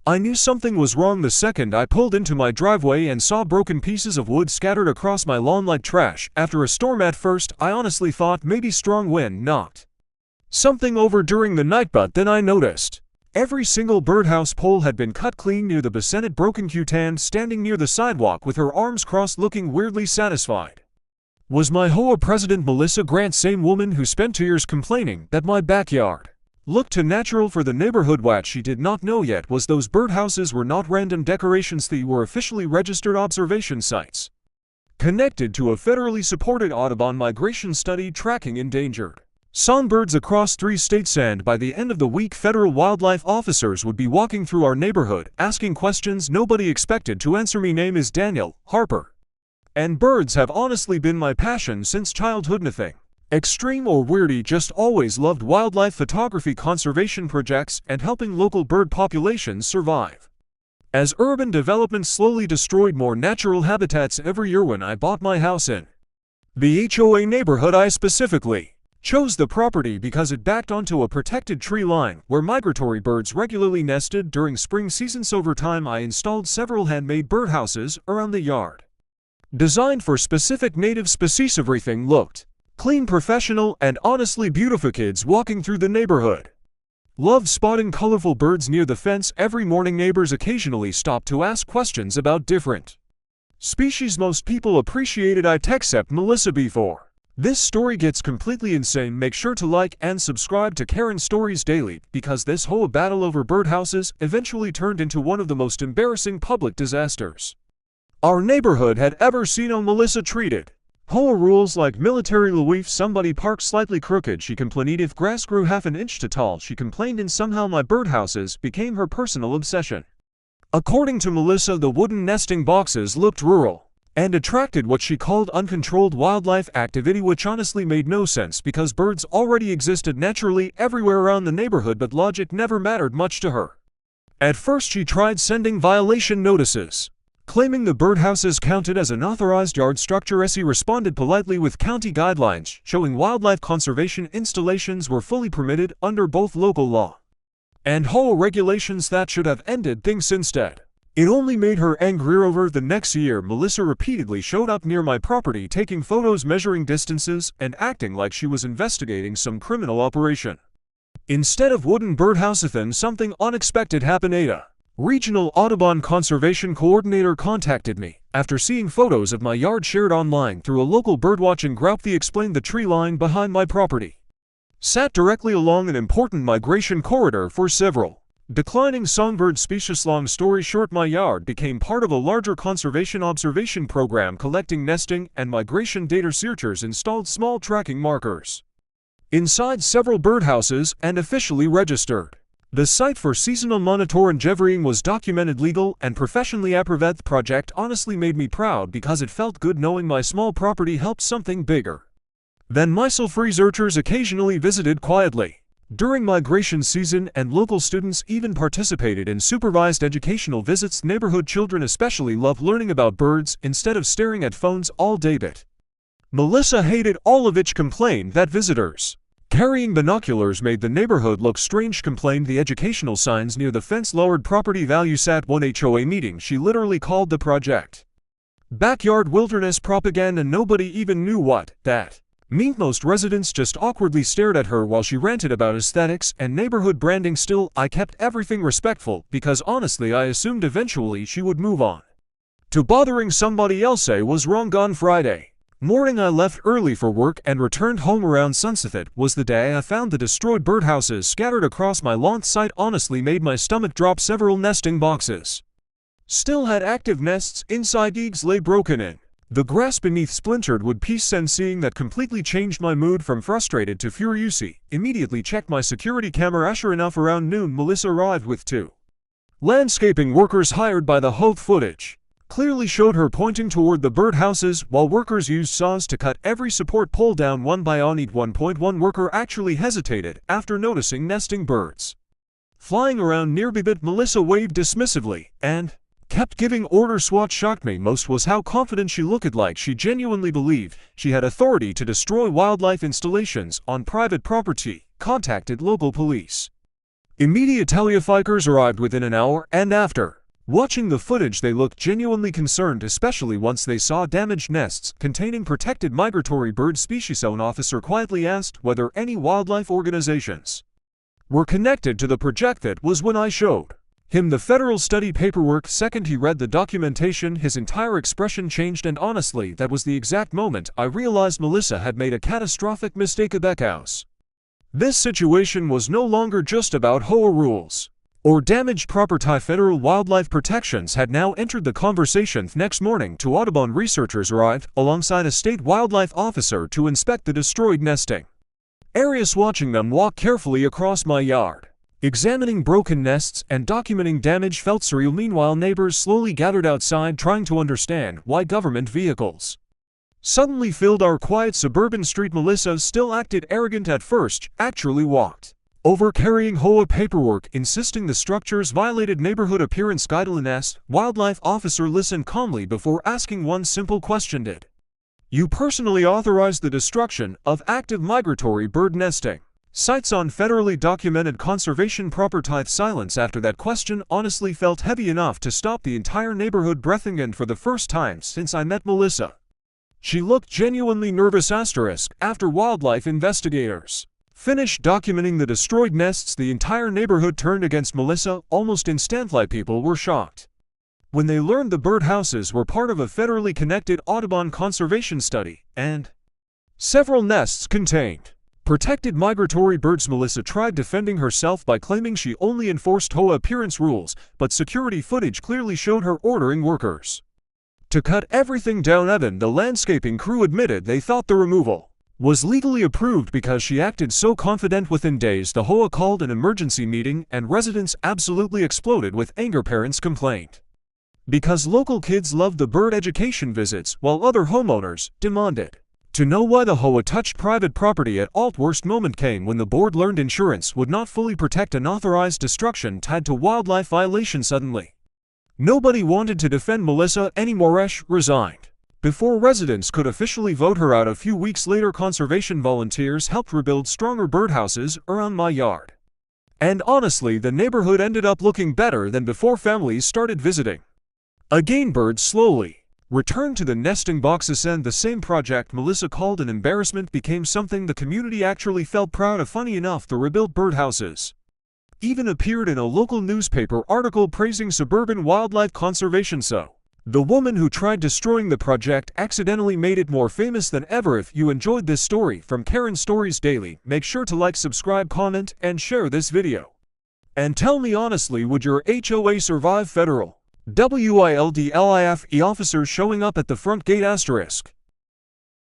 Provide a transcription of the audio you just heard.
I knew something was wrong the second I pulled into my driveway and saw broken pieces of wood scattered across my lawn like trash. After a storm at first, I honestly thought maybe strong wind knocked something over during the night, but then I noticed every single birdhouse pole had been cut clean near the bassinet. Broken Cutan standing near the sidewalk with her arms crossed looking weirdly satisfied. Was my HOA president Melissa Grant same woman who spent 2 years complaining that my backyard looked too natural for the neighborhood? What she did not know yet was those birdhouses were not random decorations. They were officially registered observation sites connected to a federally supported Audubon migration study tracking endangered songbirds across 3 states. And by the end of the week, federal wildlife officers would be walking through our neighborhood asking questions nobody expected to answer. My name is Daniel Harper, and birds have honestly been my passion since childhood. Nothing extreme or weirdy, just always loved wildlife photography, conservation projects, and helping local bird populations survive. As urban development slowly destroyed more natural habitats every year, when I bought my house in the HOA neighborhood, I specifically chose the property because it backed onto a protected tree line where migratory birds regularly nested during spring seasons. Over time, I installed several handmade birdhouses around the yard, designed for specific native species. Everything looked clean, professional, and honestly beautiful. Kids walking through the neighborhood loved spotting colorful birds near the fence every morning. Neighbors occasionally stopped to ask questions about different species. Most people appreciated it except Melissa. Before this story gets completely insane, make sure to like and subscribe to Karen Stories Daily, because this whole battle over birdhouses eventually turned into one of the most embarrassing public disasters our neighborhood had ever seen. Melissa treated HOA rules like military law. If somebody parked slightly crooked, she complained. If grass grew half an inch too tall, she complained. And somehow my birdhouses became her personal obsession. According to Melissa, the wooden nesting boxes looked rural and attracted what she called uncontrolled wildlife activity, which honestly made no sense because birds already existed naturally everywhere around the neighborhood. But logic never mattered much to her. At first, she tried sending violation notices, claiming the birdhouses counted as an authorized yard structure. SE responded politely with county guidelines showing wildlife conservation installations were fully permitted under both local law and HOA regulations. That should have ended things. Instead, it only made her angrier. Over the next year, Melissa repeatedly showed up near my property, taking photos, measuring distances, and acting like she was investigating some criminal operation. Instead of wooden birdhouses, then something unexpected happened. Ada, regional Audubon conservation coordinator, contacted me after seeing photos of my yard shared online through a local birdwatching group. They explained the tree line behind my property sat directly along an important migration corridor for several declining songbird species. Long story short, my yard became part of a larger conservation observation program collecting nesting and migration data. Researchers installed small tracking markers inside several birdhouses and officially registered the site for seasonal monitoring. Everything was documented, legal, and professionally approved. The project honestly made me proud because it felt good knowing my small property helped something bigger than myself. Researchers occasionally visited quietly during migration season, and local students even participated in supervised educational visits. Neighborhood children especially loved learning about birds instead of staring at phones all day. But Melissa hated all of it. Complained that visitors carrying binoculars made the neighborhood look strange. Complained the educational signs near the fence lowered property values. At one HOA meeting, she literally called the project backyard wilderness propaganda. Nobody even knew what that meant. Most residents just awkwardly stared at her while she ranted about aesthetics and neighborhood branding. Still, I kept everything respectful because honestly I assumed eventually she would move on to bothering somebody else. I was wrong. On Friday morning, I left early for work and returned home around sunset. It was the day I found the destroyed birdhouses scattered across my lawn. Sight honestly made my stomach drop. Several nesting boxes still had active nests inside. Eggs lay broken in the grass beneath splintered wood pieces, and seeing that completely changed my mood from frustrated to furious. Immediately checked my security camera. Sure enough, around noon, Melissa arrived with 2 landscaping workers hired by the HOA. Footage clearly showed her pointing toward the birdhouses while workers used saws to cut every support pole down one by one. At 1.1 worker actually hesitated after noticing nesting birds flying around nearby, but Melissa waved dismissively and kept giving orders. What shocked me most was how confident she looked, like she genuinely believed she had authority to destroy wildlife installations on private property. Contacted local police, Immediate telefikers arrived within an hour, and after watching the footage they looked genuinely concerned, especially once they saw damaged nests containing protected migratory bird species. An officer quietly asked whether any wildlife organizations were connected to the project. That was when I showed him the federal study paperwork. Second he read the documentation, his entire expression changed, and honestly, that was the exact moment I realized Melissa had made a catastrophic mistake. At Beckhouse, this situation was no longer just about HOA rules or damaged property. Federal wildlife protections had now entered the conversation. Next morning, two Audubon researchers arrived alongside a state wildlife officer to inspect the destroyed nesting areas. Watching them walk carefully across my yard, examining broken nests and documenting damage felt surreal. Meanwhile, neighbors slowly gathered outside, trying to understand why government vehicles suddenly filled our quiet suburban street. Melissa still acted arrogant at first, actually walked over carrying HOA paperwork, insisting the structures violated neighborhood appearance guidelines. Wildlife officer listened calmly before asking one simple question: did you personally authorize the destruction of active migratory bird nesting sites on federally documented conservation property? Silence after that question honestly felt heavy enough to stop the entire neighborhood breathing. And for the first time since I met Melissa, she looked genuinely nervous. After wildlife investigators finished documenting the destroyed nests, the entire neighborhood turned against Melissa. Almost instantly, people were shocked when they learned the birdhouses were part of a federally connected Audubon conservation study, and several nests contained protected migratory birds. Melissa tried defending herself by claiming she only enforced HOA appearance rules, but security footage clearly showed her ordering workers to cut everything down. Even the landscaping crew admitted they thought the removal was legally approved because she acted so confident. Within days, the HOA called an emergency meeting, and residents absolutely exploded with anger. Parents complained because local kids loved the bird education visits, while other homeowners demanded to know why the HOA touched private property at all. Worst moment came when the board learned insurance would not fully protect unauthorized destruction tied to wildlife violation. Suddenly, nobody wanted to defend Melissa anymore. Resigned before residents could officially vote her out. A few weeks later, conservation volunteers helped rebuild stronger birdhouses around my yard. And honestly, the neighborhood ended up looking better than before. Families started visiting again. Birds slowly returned to the nesting boxes, and the same project Melissa called an embarrassment became something the community actually felt proud of. Funny enough, the rebuilt birdhouses even appeared in a local newspaper article praising suburban wildlife conservation. So the woman who tried destroying the project accidentally made it more famous than ever. If you enjoyed this story from Karen Stories Daily, make sure to like, subscribe, comment, and share this video. And tell me honestly, would your HOA survive federal wildlife officers showing up at the front gate?